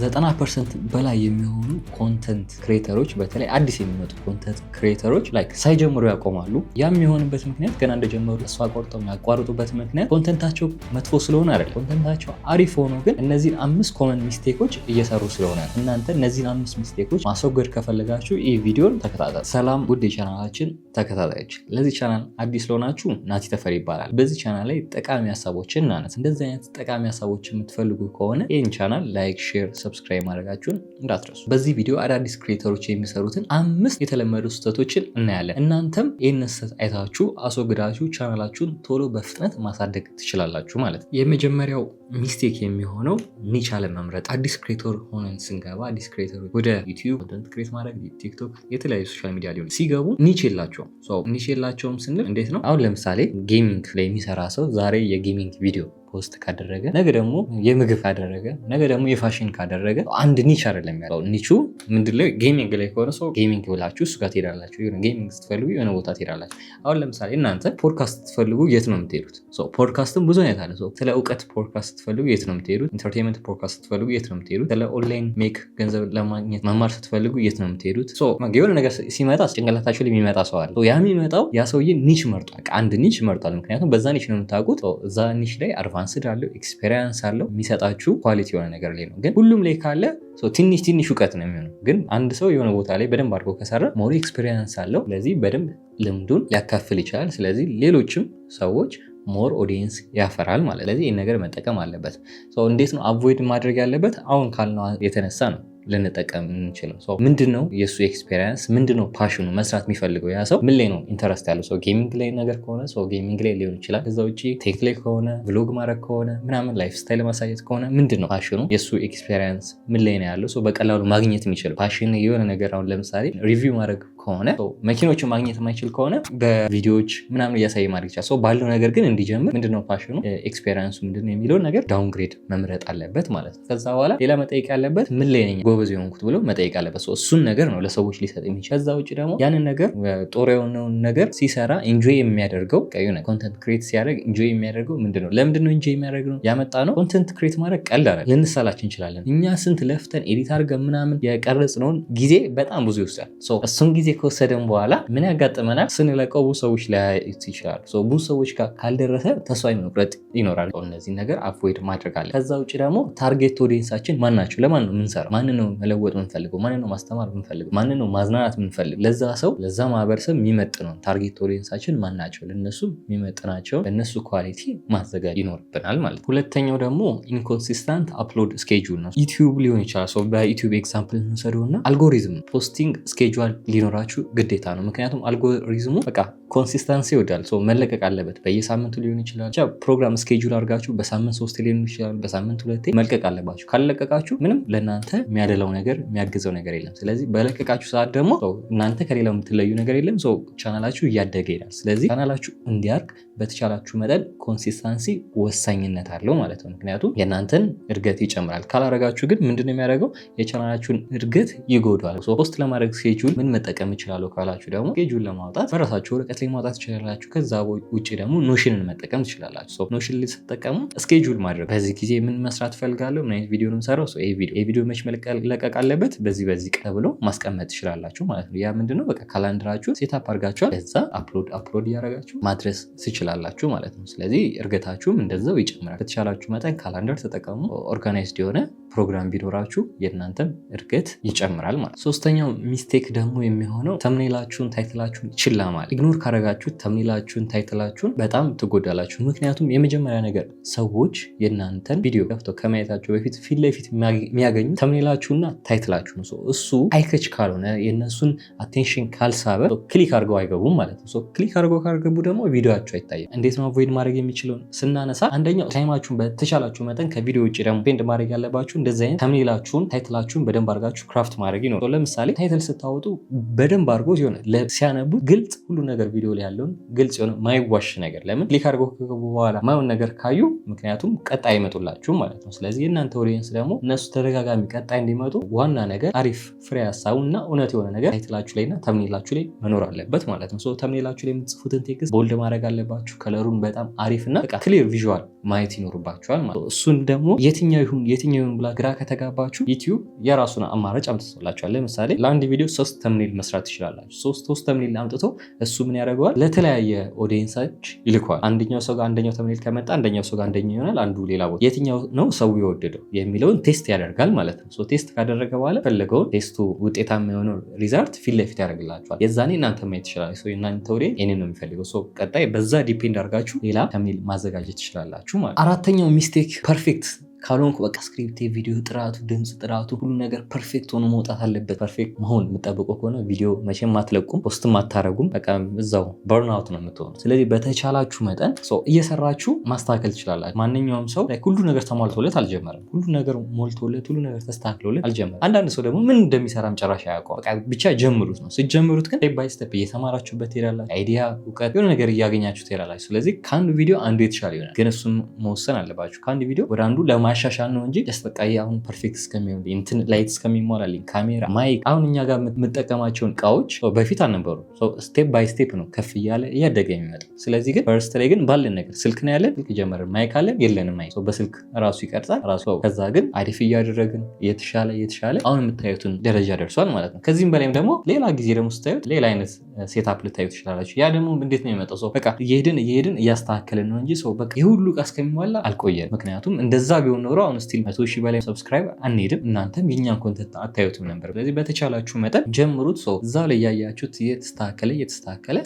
90% በላይ የሚሆኑ ኮንተንት ክሬተሮች በተለይ አዲስ የሚመጡ ኮንተንት ክሬተሮች ላይክ ሳይጀምሩ ያቆማሉ። ያም የሚሆንበት ምክንያት ገና እንደጀመሩ ተስፋ ቆርጠው ያቋርጡበት ምክንያት ኮንተንታቸው መጥፎ ስለሆነ አይደለም። ኮንተንታቸው አሪፍ ሆኖ ግን እነዚህን 5 ኮመን ሚስቴኮች እየሰሩ ስለሆነ እናንተ እነዚህን 5 ሚስቴኮች ማስወገድ ከፈለጋችሁ ይህ ቪዲዮን ተከታተሉ። ሰላም ውድ የቻናላችን ተከታታዮች፣ ለዚህ ቻናል አዲስ ስለሆናችሁ ናቲ ተፈሪ ይባላል። በዚህ ቻናል ላይ ጠቃሚ ሀሳቦችን እናነሳ። እንደዚህ አይነት ጠቃሚ ሀሳቦችን የምትፈልጉ ከሆነ ይህን ቻናል ላይክ፣ ሼር፣ ሰብስክራይብ ማድረጋችሁን እንዳትረሱ። በዚህ ቪዲዮ አዳዲስ ክሬተሮች የሚሰሩትን 5 የተለመዱ ስህተቶችን እናያለን። እናንተም ይህን ስህተት አይታችሁ አስወግዳችሁ ቻናላችሁን ቶሎ በፍጥነት ማሳደግ ትችላላችሁ ማለት ነው። የመጀመሪያው ሚስቴክ የሚሆነው ኒች አለመምረጥ። አዲስ ክሬተር ሆነን ስንገባ አዲስ ክሬተሮች ወደ ዩቲዩብ ኮንተንት ክሬት ማድረግ ቲክቶክ፣ የተለያዩ ሶሻል ሚዲያ ሊሆን ሲገቡ ኒች የላቸውም። ኒች የላቸውም ስንል እንዴት ነው? አሁን ለምሳሌ ጌሚንግ ላይ የሚሰራ ሰው ዛሬ የጌሚንግ ቪዲዮ ፖስት ካደረገ ነገ ደግሞ የምግብ ካደረገ ነገ ደግሞ የፋሽን ካደረገ አንድ ኒች አይደለም ያለው። ኒቹ ምንድነው? ጌሚንግ ላይ ከሆነ ሰው ጌሚንግ ብላችሁ እሱ ጋር ትሄዳላችሁ። የሆነ ጌሚንግ ስትፈልጉ የሆነ ቦታ ትሄዳላችሁ። አሁን ለምሳሌ እናንተ ፖድካስት ስትፈልጉ የት ነው የምትሄዱት? ፖድካስትም ብዙ አይነት አለ። ስለ እውቀት ፖድካስት ስትፈልጉ የት ነው የምትሄዱት? ኢንተርቴንመንት ፖድካስት ስትፈልጉ የት ነው የምትሄዱት? ስለ ኦንላይን ሜክ ገንዘብ ለማግኘት መማር ስትፈልጉ የት ነው የምትሄዱት? የሆነ ነገር ሲመጣ ጭንቅላታችሁ ላይ የሚመጣ ሰው አለ። ያ የሚመጣው ያ ሰውዬ ኒች መርጧል። አንድ ኒች መርጧል። ምክንያቱም በዛ ኒች ነው የምታውቁት። እዛ ኒች ላይ አድቫንስድ አለው፣ ኤክስፔሪንስ አለው፣ የሚሰጣችሁ ኳሊቲ የሆነ ነገር ላይ ነው። ግን ሁሉም ላይ ካለ ትንሽ እውቀት ነው የሚሆነው። ግን አንድ ሰው የሆነ ቦታ ላይ በደንብ አድርጎ ከሰራ ሞር ኤክስፔሪንስ አለው። ስለዚህ በደንብ ልምዱን ሊያካፍል ይችላል። ስለዚህ ሌሎችም ሰዎች ሞር ኦዲየንስ ያፈራል ማለት። ስለዚህ ይህን ነገር መጠቀም አለበት። እንዴት ነው አቮይድ ማድረግ ያለበት? አሁን ካልነው የተነሳ ነው ልንጠቀም እንችላል። ምንድነው የሱ ኤክስፔሪንስ? ምንድነው ፓሽኑ? መስራት የሚፈልገው ያ ሰው ምን ላይ ነው ኢንተረስት ያለው? ጌሚንግ ላይ ነገር ከሆነ ጌሚንግ ላይ ሊሆን ይችላል። ከዛ ውጭ ቴክ ላይ ከሆነ ብሎግ ማድረግ ከሆነ ምናምን ላይፍ ስታይል ማሳየት ከሆነ ምንድነው ፓሽኑ? የሱ ኤክስፔሪንስ ምን ላይ ነው ያለው? በቀላሉ ማግኘት የሚችለው ፓሽን የሆነ ነገር አሁን ለምሳሌ ሪቪው ማድረግ ከሆነ መኪኖችን ማግኘት የማይችል ከሆነ በቪዲዮዎች ምናምን እያሳየ ማድረግ ይችላል። ባለው ነገር ግን እንዲጀምር ምንድነው ፓሽኑ፣ ኤክስፔሪንሱ ምንድነው የሚለውን ነገር ዳውንግሬድ መምረጥ አለበት ማለት ነው። ከዛ በኋላ ሌላ መጠየቅ ያለበት ምን ላይ ነኝ ጎበዝ የሆንኩት ብሎ መጠየቅ አለበት። እሱን ነገር ነው ለሰዎች ሊሰጥ የሚችል። ከዛ ውጭ ደግሞ ያንን ነገር ጦር የሆነውን ነገር ሲሰራ ኢንጆይ የሚያደርገው ኮንተንት ክሬት ሲያደርግ ኢንጆይ የሚያደርገው ምንድነው? ለምንድነው ኢንጆይ የሚያደርገው? ያመጣ ነው ኮንተንት ክሬት ማድረግ ቀልድ አይደለም። ልንሰላች እንችላለን። እኛ ስንት ለፍተን ኤዲት አድርገን ምናምን የቀረጽነውን ጊዜ በጣም ብዙ ይወስዳል። እሱን ጊዜ ከወሰደን በኋላ ምን ያጋጥመናል? ስንለቀው ብዙ ሰዎች ሊያዩት ይችላሉ። ብዙ ሰዎች ጋር ካልደረሰ ተስፋ መቁረጥ ይኖራል። እነዚህ ነገር አቮይድ ማድረግ አለ። ከዛ ውጭ ደግሞ ታርጌት ኦዲየንሳችን ማን ናቸው? ለማን ነው የምንሰራው? ማን ነው መለወጥ ምንፈልገው? ማን ነው ማስተማር ምንፈልገው? ማን ነው ማዝናናት ምንፈልገው? ለዛ ሰው ለዛ ማህበረሰብ የሚመጥነው ታርጌት ኦዲየንሳችን ማን ናቸው? ለነሱ የሚመጥናቸው ለነሱ ኳሊቲ ማዘጋጅ ይኖርብናል ማለት ነው። ሁለተኛው ደግሞ ኢንኮንሲስታንት አፕሎድ ስኬጁል ነው። ዩቲዩብ ሊሆን ይችላል። በዩቲዩብ ኤግዛምፕል እንውሰደውና አልጎሪዝም ፖስቲንግ ስኬጁል ሊኖራችሁ ግዴታ ነው። ምክንያቱም አልጎሪዝሙ በቃ ኮንሲስተንሲ ይወዳል። መለቀቅ አለበት። በየሳምንቱ ሊሆን ይችላል። ፕሮግራም ስኬጁል አድርጋችሁ በሳምንት 3 ሊሆን ይችላል፣ በሳምንት 2 መልቀቅ አለባችሁ። ካልለቀቃችሁ ምንም ለእናንተ የሚያደላው ነገር የሚያግዘው ነገር የለም። ስለዚህ በለቀቃችሁ ሰዓት ደግሞ እናንተ ከሌላው የምትለዩ ነገር የለም። ቻናላችሁ እያደገ ይሄዳል። ስለዚህ ቻናላችሁ እንዲያድግ በተቻላችሁ መጠን ኮንሲስተንሲ ወሳኝነት አለው ማለት ነው። ምክንያቱም የእናንተን እድገት ይጨምራል። ካላረጋችሁ ግን ምንድነው የሚያደርገው? የቻናላችሁን እድገት ይጎዳል። ፖስት ለማድረግ ስኬጁል ምን መጠቀም ይችላሉ ካላችሁ ደግሞ ስኬጁል ለማውጣት በራሳችሁ ወረቀት ላይ ማውጣት ትችላላችሁ። ከዛ ውጭ ደግሞ ኖሽንን መጠቀም ትችላላችሁ። ኖሽን ስትጠቀሙ ስኬጁል ማድረግ በዚህ ጊዜ ምን መስራት ፈልጋለሁ፣ ምን አይነት ቪዲዮ ነው የምሰራው፣ ይሄ ቪዲዮ መች መለቀቅ አለበት፣ በዚህ ቀን ብሎ ማስቀመጥ ትችላላችሁ ማለት ነው። ያ ምንድነው በቃ ካላንደራችሁ ሴታፕ አድርጋችኋል። ከዛ አፕሎድ እያደረጋችሁ ማድረስ ትችላላችሁ ማለት ነው። ስለዚህ እርገታችሁም እንደዛው ይጨምራል። በተቻላችሁ መጠን ካላንደር ተጠቀሙ። ኦርጋናይዝድ የሆነ ፕሮግራም ቢኖራችሁ የእናንተም እድገት ይጨምራል ማለት። ሶስተኛው ሚስቴክ ደግሞ የሚሆነው ተምኔላችሁን ታይትላችሁን ችላ ማለት። ኢግኖር ካረጋችሁ ተምኔላችሁን ታይትላችሁን በጣም ትጎዳላችሁ። ምክንያቱም የመጀመሪያ ነገር ሰዎች የእናንተን ቪዲዮ ከፍተው ከማየታቸው በፊት ፊት ለፊት የሚያገኙ ተምኔላችሁና ታይትላችሁ ነው። እሱ አይከች ካልሆነ የእነሱን አቴንሽን ካልሳበ ክሊክ አድርገው አይገቡም ማለት ነው። ክሊክ አድርገው ካልገቡ ደግሞ ቪዲዮቸው አይታይም። እንዴት ነው አቮይድ ማድረግ የሚችለውን ስናነሳ አንደኛው ታይማችሁን በተቻላችሁ መጠን ከቪዲዮ ውጭ ደግሞ ስፔንድ ማድረግ ያለባችሁ እንደዚህ አይነት ተምኔላችሁን ታይትላችሁን በደንብ አድርጋችሁ ክራፍት ማድረግ ነው። ለምሳሌ ታይትል ስታወጡ በደንብ አድርጎ ሲሆን ሲያነቡት ግልጽ ሁሉ ነገር ቪዲዮ ላይ ያለውን ግልጽ የሆነ ማይዋሽ ነገር ለምን ክሊክ አድርጎ ከገቡ በኋላ ማየውን ነገር ካዩ ምክንያቱም ቀጣይ አይመጡላችሁም ማለት ነው። ስለዚህ የእናንተ ኦዲየንስ ደግሞ እነሱ ተደጋጋሚ ቀጣይ እንዲመጡ ዋና ነገር አሪፍ ፍሬ ሀሳቡ እና እውነት የሆነ ነገር ታይትላችሁ ላይ እና ተምኔላችሁ ላይ መኖር አለበት ማለት ነው። ተምኔላችሁ ላይ የምትጽፉትን ቴክስት ቦልድ ማድረግ አለባችሁ። ከለሩን በጣም አሪፍ እና በቃ ክሊር ቪዥዋል ማየት ይኖርባችኋል ማለት ነው። እሱን ደግሞ የትኛው ይሁን ብላ ግራ ከተጋባችሁ ዩቲዩብ የራሱን አማራጭ አምጥቶላችኋል። ለምሳሌ ለአንድ ቪዲዮ 3 ተምኔል መስራት ትችላላችሁ። 3 ተምኔል አምጥቶ እሱ ምን ያደርገዋል ለተለያየ ኦዲየንሶች ይልከዋል። አንደኛው ሰው ጋር አንደኛው ተምኔል ከመጣ አንደኛው ሰው ጋር አንደኛው ይሆናል፣ አንዱ ሌላ ቦታ የትኛው ነው ሰው የወደደው የሚለውን ቴስት ያደርጋል ማለት ነው። ቴስት ካደረገ በኋላ ፈለገውን ቴስቱ ውጤታማ የሆነው ሪዛልት ፊት ለፊት ያደርግላችኋል። የዛኔ እናንተ ማየት ትችላላችሁ። እናንተ ኦዲየንስ ይሄንን ነው የሚፈልገው። ቀጣይ በዛ ዲፔንድ አድርጋችሁ ሌላ ተምኔል ማዘጋጀት ትችላላችሁ ማለት። አራተኛው ሚስቴክ ፐርፌክት ካልሆንኩ በቃ ስክሪፕት፣ ቪዲዮ ጥራቱ፣ ድምፅ ጥራቱ፣ ሁሉ ነገር ፐርፌክት ሆኖ መውጣት አለበት። ፐርፌክት መሆን የምጠብቀው ከሆነ ቪዲዮ መቼም አትለቁም፣ ፖስትም አታረጉም። በቃ እዛው በርንአውት ነው የምትሆኑ። ስለዚህ በተቻላችሁ መጠን እየሰራችሁ ማስተካከል ትችላላችሁ። ማንኛውም ሰው ሁሉ ነገር ተሟልቶለት አልጀመረም። ሁሉ ነገር ሞልቶለት ሁሉ ነገር ተስተካክሎለት አልጀመረም። አንዳንድ ሰው ደግሞ ምን እንደሚሰራም ጨራሻ ያውቀው። በቃ ብቻ ጀምሩት ነው። ስትጀምሩት ግን ስቴፕ ባይ ስቴፕ እየተማራችሁበት ትሄዳላችሁ። አይዲያ፣ እውቀት፣ የሆነ ነገር እያገኛችሁ ትሄዳላችሁ። ስለዚህ ከአንዱ ቪዲዮ አንዱ የተሻለ ይሆናል። ግን እሱም መወሰን አለባችሁ። ከአንድ ቪዲዮ ወደ አንዱ ማሻሻል ነው እንጂ ጀስት በቃ አሁን ፐርፌክት እስከሚሆን እንትን ላይት እስከሚሟላልኝ ካሜራ፣ ማይክ አሁን እኛ ጋር የምጠቀማቸውን እቃዎች በፊት አልነበሩ። ስቴፕ ባይ ስቴፕ ነው ከፍ እያለ እያደገ የሚመጣው። ስለዚህ ግን ፈርስት ላይ ግን ባለን ነገር ስልክ ነው ያለን፣ ስልክ ጀመርን፣ ማይክ አለን የለንም፣ ማይክ በስልክ ራሱ ይቀርጻል ራሱ። ከዛ ግን አሪፍ እያደረግን የተሻለ አሁን የምታዩትን ደረጃ ደርሷል ማለት ነው። ከዚህም በላይም ደግሞ ሌላ ጊዜ ደግሞ ስታዩት ሌላ አይነት ሴታፕ ልታዩ ትችላላችሁ። ያ ደግሞ እንዴት ነው የሚመጣው? በቃ እየሄድን እያስተካከልን ነው እንጂ በቃ የሁሉ እቃ እስከሚሟላ አልቆየን። ምክንያቱም እንደዛ ቢሆን ኖሮ አሁን ስቲል 100,000 በላይ ሰብስክራይብ አንሄድም፣ እናንተም የኛን ኮንተንት አታዩትም ነበር። ስለዚህ በተቻላችሁ መጠን ጀምሩት። እዛ ላይ ያያችሁት የተስተካከለ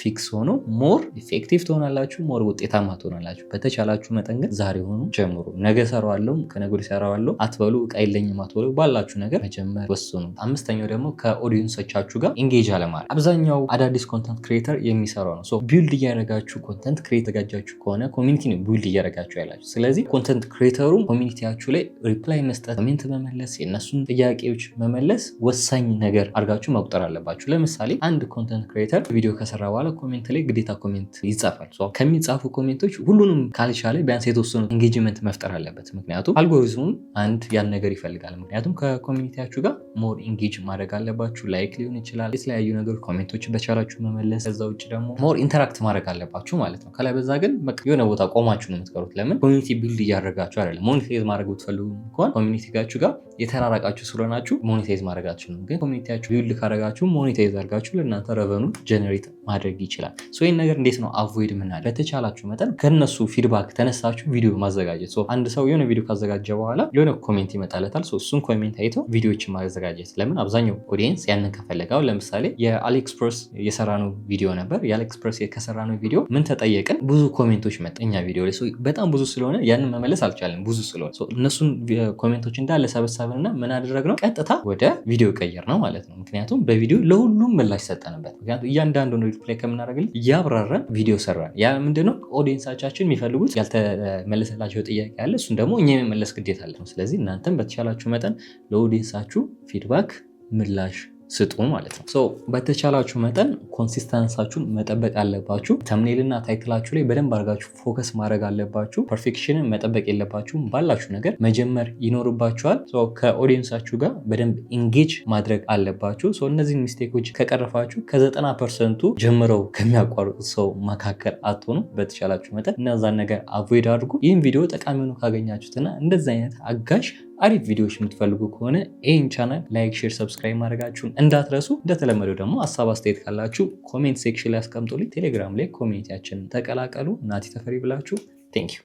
ፊክስ ሆኖ ሞር ኢፌክቲቭ ትሆናላችሁ፣ ሞር ውጤታማ ትሆናላችሁ። በተቻላችሁ መጠን ግን ዛሬ ሆኑ ጀምሩ። ነገ ሰራዋለሁ ከነገ ወዲያ ሰራዋለሁ አትበሉ፣ እቃ የለኝም አትበሉ። ባላችሁ ነገር መጀመር ወስኑ። አምስተኛው ደግሞ ከኦዲየንሶቻችሁ ጋር ኢንጌጅ አለማድረግ። አብዛኛው አዳዲስ ኮንተንት ክሬተር የሚሰራው ነው። ቢልድ እያደረጋችሁ ኮንተንት ክሬት ተጋጃችሁ ከሆነ ኮሚኒቲ ነው ቢልድ እያደረጋችሁ ያላችሁ። ስለዚህ ኮንተንት ክሬተሩ ኮሚኒቲያችሁ ላይ ሪፕላይ መስጠት፣ ኮሜንት መመለስ፣ የእነሱን ጥያቄዎች መመለስ ወሳኝ ነገር አድርጋችሁ መቁጠር አለባችሁ። ለምሳሌ አንድ ኮንተንት ክሬተር ቪዲዮ ከሰራ በኋላ ኮሜንት ላይ ግዴታ ኮሜንት ይጻፋል። ከሚጻፉ ኮሜንቶች ሁሉንም ካልቻለ ቢያንስ የተወሰኑ ኤንጌጅመንት መፍጠር አለበት። ምክንያቱም አልጎሪዝሙም አንድ ያን ነገር ይፈልጋል። ምክንያቱም ከኮሚኒቲያችሁ ጋር ሞር ኢንጌጅ ማድረግ አለባችሁ። ላይክ ሊሆን ይችላል፣ የተለያዩ ነገሮች ኮሜንቶች በቻላችሁ መመለስ። ከዛ ውጭ ደግሞ ሞር ኢንተራክት ማድረግ አለባችሁ ማለት ነው። ከላይ በዛ ግን የሆነ ቦታ ቆማችሁ ነው የምትቀሩት። ለምን ኮሚኒቲ ቢልድ እያደረጋችሁ አይደለም። ሞኔታይዝ ማድረግ ብትፈልጉ እንኳን ኮሚኒቲ ጋር የተራራቃችሁ ስለሆናችሁ ሞኔታይዝ ማድረጋችሁ ነው። ግን ኮሚኒቲያችሁ ቢልድ ካደረጋችሁ ሞኔታይዝ አድርጋችሁ ለእናንተ ረቨኑ ጀነሬት ማድረግ ይችላል። ይህን ነገር እንዴት ነው አቮይድ ምናል? በተቻላችሁ መጠን ከነሱ ፊድባክ ተነሳችሁ ቪዲዮ ማዘጋጀት። አንድ ሰው የሆነ ቪዲዮ ካዘጋጀ በኋላ የሆነ ኮሜንት ይመጣለታል። እሱን ኮሜንት አይተው ቪዲዮዎችን ማዘጋጀት። ለምን አብዛኛው ኦዲየንስ ያንን ከፈለገው። ለምሳሌ የአሊኤክስፕረስ የሰራነው ቪዲዮ ነበር። የአሊኤክስፕረስ ከሰራነው ቪዲዮ ምን ተጠየቅን? ብዙ ኮሜንቶች መጣ እኛ ቪዲዮ ላይ በጣም ብዙ ስለሆነ ያንን መመለስ አልቻለም። ብዙ ስለሆነ እነሱን ኮሜንቶች እንዳለ ሰበሰብንና ምን አደረግነው? ቀጥታ ወደ ቪዲዮ ቀየር ነው ማለት ነው። ምክንያቱም በቪዲዮ ለሁሉም ምላሽ ሰጠንበት። ምክንያቱም እያንዳንዱ ሪፕላይ ከምናደርግልን እያብራራን ቪዲዮ ሰራን። ያ ምንድነው ኦዲየንሳቻችን የሚፈልጉት ያልተመለሰላቸው ጥያቄ አለ። እሱን ደግሞ እኛ የመመለስ ግዴታ አለ። ስለዚህ እናንተም በተቻላችሁ መጠን ለኦዲየንሳችሁ ፊድባክ ምላሽ ስጡ ማለት ነው። በተቻላችሁ መጠን ኮንሲስተንሳችሁን መጠበቅ አለባችሁ። ተምኔልና ታይትላችሁ ላይ በደንብ አድርጋችሁ ፎከስ ማድረግ አለባችሁ። ፐርፌክሽንን መጠበቅ የለባችሁም። ባላችሁ ነገር መጀመር ይኖርባችኋል። ከኦዲየንሳችሁ ጋር በደንብ ኢንጌጅ ማድረግ አለባችሁ። እነዚህን ሚስቴኮች ከቀረፋችሁ ከ90% ጀምረው ከሚያቋርጡት ሰው መካከል አትሆኑ። በተቻላችሁ መጠን እነዛን ነገር አቮይድ አድርጉ። ይህን ቪዲዮ ጠቃሚ ሆኖ ካገኛችሁትና እንደዚህ አይነት አጋዥ አሪፍ ቪዲዮዎች የምትፈልጉ ከሆነ ይህን ቻናል ላይክ፣ ሼር፣ ሰብስክራይብ ማድረጋችሁን እንዳትረሱ። እንደተለመደው ደግሞ ሀሳብ አስተያየት ካላችሁ ኮሜንት ሴክሽን ላይ አስቀምጡልኝ። ቴሌግራም ላይ ኮሜንቲያችንን ተቀላቀሉ። ናቲ ተፈሪ ብላችሁ ቴንክ ዩ